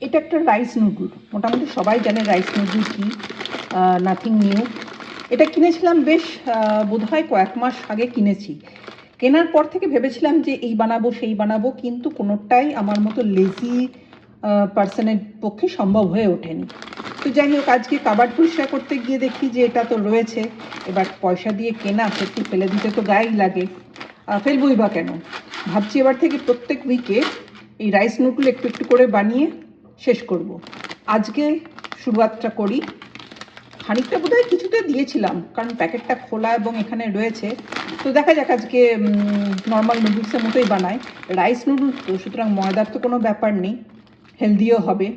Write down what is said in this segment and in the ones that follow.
এটা একটা rice noodle, মোটামুটি সবাই জানে রাইস নুডল কি, নাথিং নিউ। এটা কিনেছিলাম বেশ বোধহয় কয়েক মাস আগে কিনেছি। কেনার পর থেকে ভেবেছিলাম যে এই বানাবো সেই বানাবো, কিন্তু কোনোটাই আমার মতো লেজি পার্সনের পক্ষে সম্ভব হয়ে ওঠেনি। তো যাই হোক, আজকে কাবার্ড পরিষ্কার করতে গিয়ে দেখি যে এটা তো রয়েছে, এবার পয়সা দিয়ে কেনা, সত্যি ফেলে দিতে তো গায়েই লাগে, ফেলবই বা কেন। ভাবছি এবার থেকে প্রত্যেক উইকে এই রাইস নুডল একটু একটু করে বানিয়ে শেষ করব। আজকে শুরুয়াতটা করি। খানিকটা বোধহয় কিছুতে দিয়েছিলাম, কারণ প্যাকেটটা খোলা এবং এখানে রয়েছে। তো দেখা যাক, আজকে নর্মাল নুডলসের মতোই বানায়। রাইস নুডলস তো, সুতরাং ময়দার তো কোনো ব্যাপার নেই, হেলদিও হবে।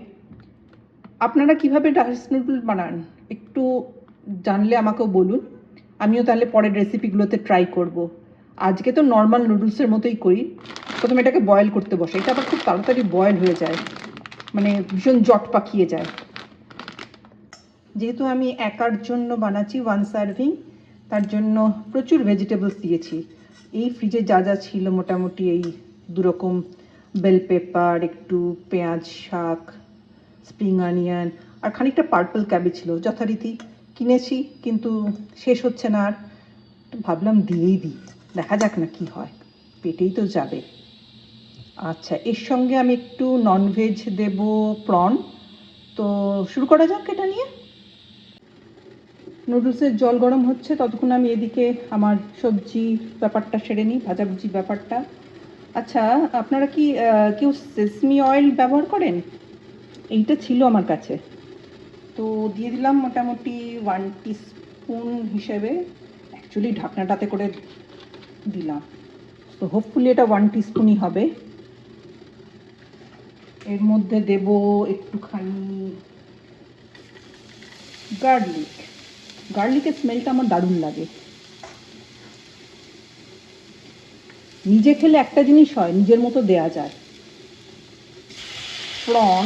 আপনারা কিভাবে রাইস নুডল বানান একটু জানলে আমাকেও বলুন, আমিও তাহলে পরের রেসিপিগুলোতে ট্রাই করব। আজকে তো নর্মাল নুডলসের মতোই করি। প্রথমে এটাকে বয়েল করতে বসে, এটা আবার খুব তাড়াতাড়ি বয়েল হয়ে যায়, মানে ভীষণ জট পাকিয়ে যায়। যেহেতু আমি একার জন্য বানাচ্ছি 1 সার্ভিং, তার জন্য প্রচুর ভেজিটেবলস দিয়েছি। এই ফ্রিজে যা যা ছিল মোটামুটি এই দুরকম বেল পেপার, একটু পেঁয়াজ শাক, স্প্রিং অনিয়ন আর খানিকটা পার্পল ক্যাবেজ ছিল, যথারীতি কিনেছি, কিন্তু শেষ হচ্ছে না আর। ভাবলাম দিয়েই দিই, দেখা যাক না কি হয়, পেটেই তো যাবে। আচ্ছা, এর সঙ্গে আমি একটু ননভেজ দেব, প্রন। তো শুরু করা যাক এটা নিয়ে। নুডলসের জল গরম হচ্ছে, ততক্ষণ আমি এদিকে আমার সবজি ব্যাপারটা সেরে নিই, ভাজাভুজি ব্যাপারটা। আচ্ছা, আপনারা কি কেউ সেসমি অয়েল ব্যবহার করেন? এইটা ছিল আমার কাছে, তো দিয়ে দিলাম মোটামুটি 1 টিস্পুন হিসেবে। অ্যাকচুয়ালি ঢাকনাটাতে করে দিলাম, তো হোপফুলি এটা 1 টিস্পুনই হবে। এর মধ্যে দেব একটুখানি গার্লিক। গার্লিকের স্মেলটা আমার দারুণ লাগে। নিজে খেলে একটা জিনিস হয়, নিজের মতো দেয়া যায়। প্রন,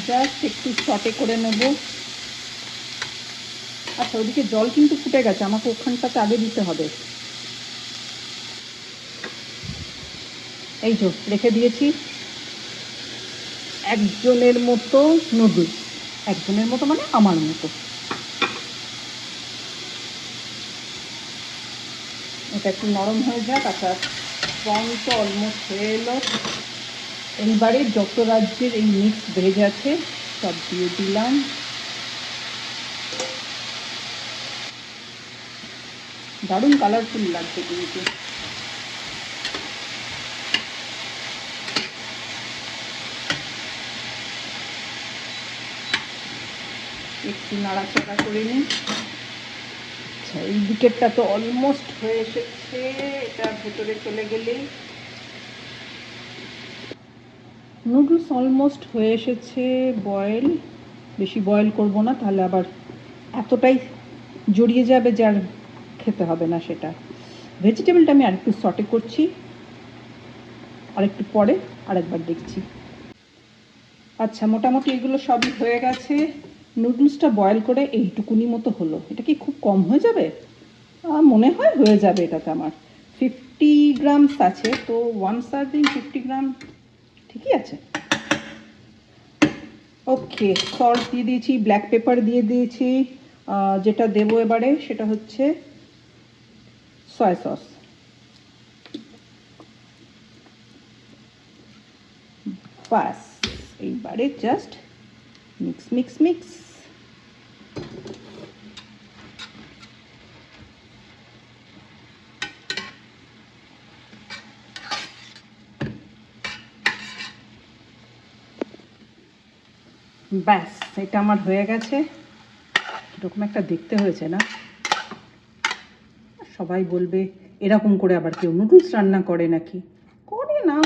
জাস্ট একটু সটে করে নেব। আচ্ছা, ওদিকে জল কিন্তু ফুটে গেছে, আমাকে ওখানটাতে আগে দিতে হবে। এই যে রেখে দিয়েছি একজনের মতো নুডলস, একজনের মতো মানে আমার মতো। এটা একটু নরম হয়ে যাক। আচ্ছা, প্রন তো অলমোস্ট হয়ে এলো। এইবারে যত রাজ্যের এই মিক্স ভেজ আছে সব দিয়ে দিলাম। দারুণ কালারফুল লাগছে কিন্তু। একটু নাড়াচাড়া করে নিই। আচ্ছা, এই দিকেরটা তো অলমোস্ট হয়ে এসেছে, এটা ভেতরে চলে গেলেই। নুডলস অলমোস্ট হয়ে এসেছে বয়েল। বেশি বয়েল করব না, তাহলে আবার এতটাই জড়িয়ে যাবে যে আর খেতে হবে না সেটা। ভেজিটেবলটা আমি আরেকটু সটে করছি, আরেকটু পরে আরেকবার দেখছি। আচ্ছা, মোটামুটি এগুলো সবই হয়ে গেছে। নুডলসটা বয়েল করে এইটুকুনি মতো হলো। এটা কি খুব কম হয়ে যাবে? মনে হয় হয়ে যাবে এটাতে। আমার 50 গ্রামস আছে, তো 1 সার্ভিং 50 গ্রাম ঠিকই আছে। ওকে, সল্ট দিয়ে দিয়েছি, ব্ল্যাক পেপার দিয়ে দিয়েছি। যেটা দেবো এবারে সেটা হচ্ছে সয়া সস। বাস, এইবারে জাস্ট মিক্স মিক্স মিক্স। ব্যাস, এটা আমার হয়ে গেছে। এরকম একটা দেখতে হয়েছে না? সবাই বলবে এরকম করে আবার কেউ নুডলস রান্না করে নাকি? করে না।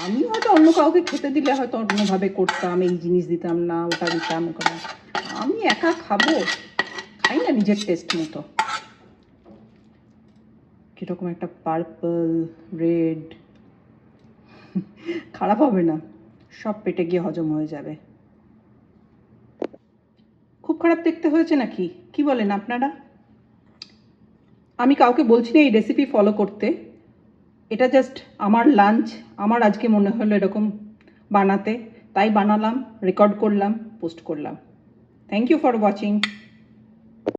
আমি হয়তো অন্য কাউকে খেতে দিলে হয়তো অন্যভাবে করতাম, এই জিনিস দিতাম না, ওটা দিতাম, ওটা। আমি একা খাবো, খাই না নিজের টেস্ট মতো। কীরকম একটা পার্পল রেড, খারাপ হবে না, সব পেটে গিয়ে হজম হয়ে যাবে। খুব খারাপ দেখতে হয়েছে নাকি, কি বলেন আপনারা? আমি কাউকে বলছি না এই রেসিপি ফলো করতে, এটা জাস্ট আমার লাঞ্চ, আমার আজকে মনে হলো এরকম বানাতে, তাই বানালাম, রেকর্ড করলাম, পোস্ট করলাম। Thank you for watching.